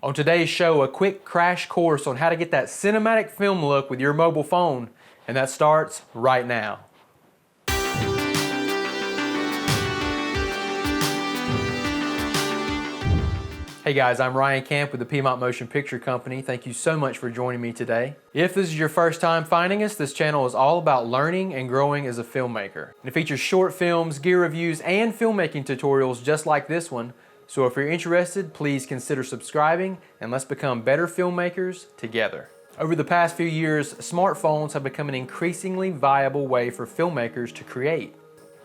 On today's show, a quick crash course on how to get that cinematic film look with your mobile phone, and that starts right now. Hey guys, I'm Ryan Camp with the Piedmont Motion Picture Company. Thank you so much for joining me today. If this is your first time finding us, this channel is all about learning and growing as a filmmaker. And it features short films, gear reviews, and filmmaking tutorials just like this one. So if you're interested, please consider subscribing and let's become better filmmakers together. Over the past few years, smartphones have become an increasingly viable way for filmmakers to create.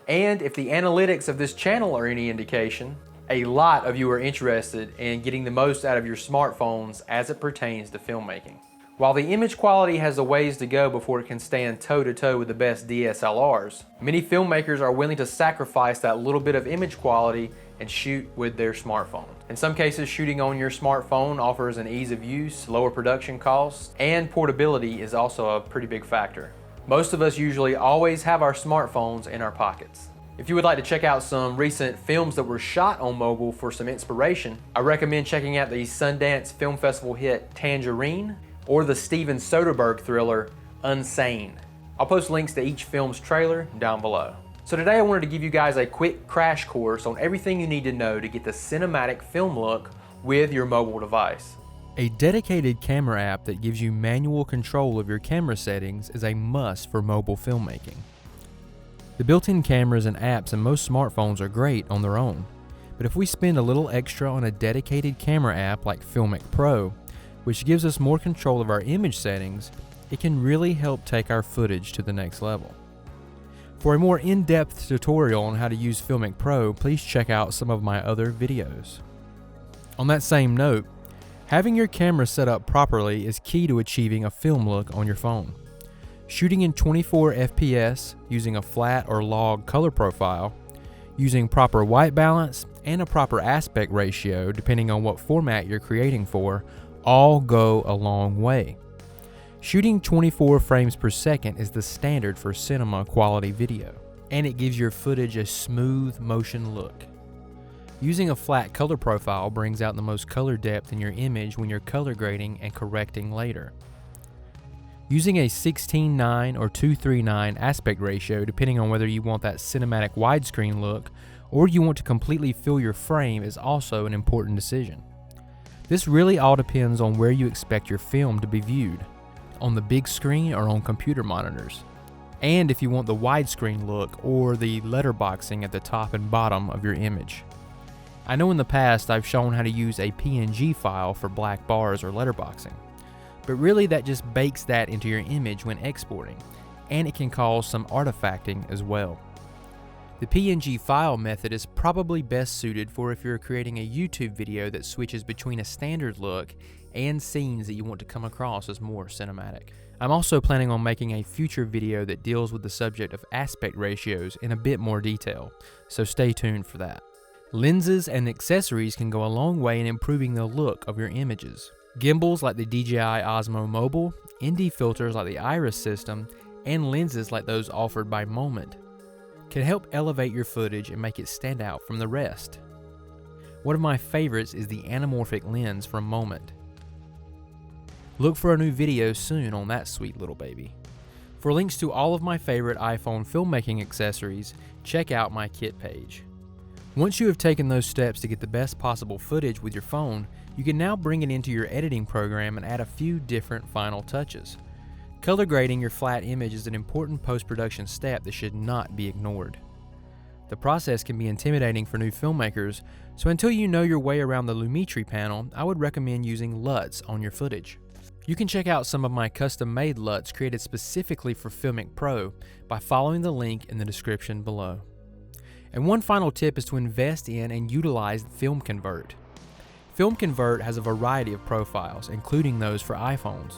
And if the analytics of this channel are any indication, a lot of you are interested in getting the most out of your smartphones as it pertains to filmmaking. While the image quality has a ways to go before it can stand toe-to-toe with the best DSLRs, many filmmakers are willing to sacrifice that little bit of image quality and shoot with their smartphone. In some cases, shooting on your smartphone offers an ease of use, lower production costs, and portability is also a pretty big factor. Most of us usually always have our smartphones in our pockets. If you would like to check out some recent films that were shot on mobile for some inspiration, I recommend checking out the Sundance Film Festival hit Tangerine or the Steven Soderbergh thriller Unsane. I'll post links to each film's trailer down below. So today I wanted to give you guys a quick crash course on everything you need to know to get the cinematic film look with your mobile device. A dedicated camera app that gives you manual control of your camera settings is a must for mobile filmmaking. The built-in cameras and apps in most smartphones are great on their own, but if we spend a little extra on a dedicated camera app like FiLMiC Pro, which gives us more control of our image settings, it can really help take our footage to the next level. For a more in-depth tutorial on how to use FiLMiC Pro, please check out some of my other videos. On that same note, having your camera set up properly is key to achieving a film look on your phone. Shooting in 24 FPS using a flat or log color profile, using proper white balance, and a proper aspect ratio depending on what format you're creating for, all go a long way. Shooting 24 frames per second is the standard for cinema quality video, and it gives your footage a smooth motion look. Using a flat color profile brings out the most color depth in your image when you're color grading and correcting later. Using a 16:9 or 2:3:9 aspect ratio, depending on whether you want that cinematic widescreen look or you want to completely fill your frame, is also an important decision. This really all depends on where you expect your film to be viewed, on the big screen or on computer monitors, and if you want the widescreen look or the letterboxing at the top and bottom of your image. I know in the past I've shown how to use a PNG file for black bars or letterboxing, but really that just bakes that into your image when exporting, and it can cause some artifacting as well. The PNG file method is probably best suited for if you're creating a YouTube video that switches between a standard look and scenes that you want to come across as more cinematic. I'm also planning on making a future video that deals with the subject of aspect ratios in a bit more detail, so stay tuned for that. Lenses and accessories can go a long way in improving the look of your images. Gimbals like the DJI Osmo Mobile, ND filters like the Iris system, and lenses like those offered by Moment can help elevate your footage and make it stand out from the rest. One of my favorites is the anamorphic lens from Moment. Look for a new video soon on that sweet little baby. For links to all of my favorite iPhone filmmaking accessories, check out my kit page. Once you have taken those steps to get the best possible footage with your phone, you can now bring it into your editing program and add a few different final touches. Color grading your flat image is an important post-production step that should not be ignored. The process can be intimidating for new filmmakers, so until you know your way around the Lumetri panel, I would recommend using LUTs on your footage. You can check out some of my custom-made LUTs created specifically for FiLMiC Pro by following the link in the description below. And one final tip is to invest in and utilize Film Convert. Film Convert has a variety of profiles, including those for iPhones.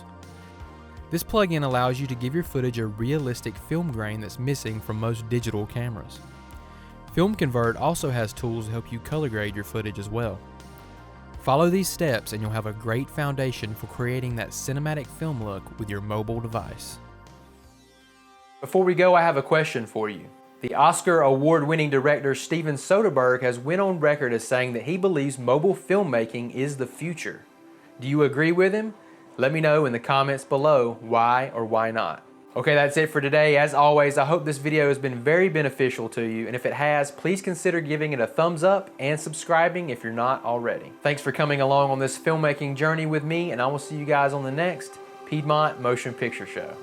This plugin allows you to give your footage a realistic film grain that's missing from most digital cameras. Film Convert also has tools to help you color grade your footage as well. Follow these steps and you'll have a great foundation for creating that cinematic film look with your mobile device. Before we go, I have a question for you. The Oscar award-winning director Steven Soderbergh has went on record as saying that he believes mobile filmmaking is the future. Do you agree with him? Let me know in the comments below why or why not. Okay, that's it for today. As always, I hope this video has been very beneficial to you, and if it has, please consider giving it a thumbs up and subscribing if you're not already. Thanks for coming along on this filmmaking journey with me, and I will see you guys on the next Piedmont Motion Picture Show.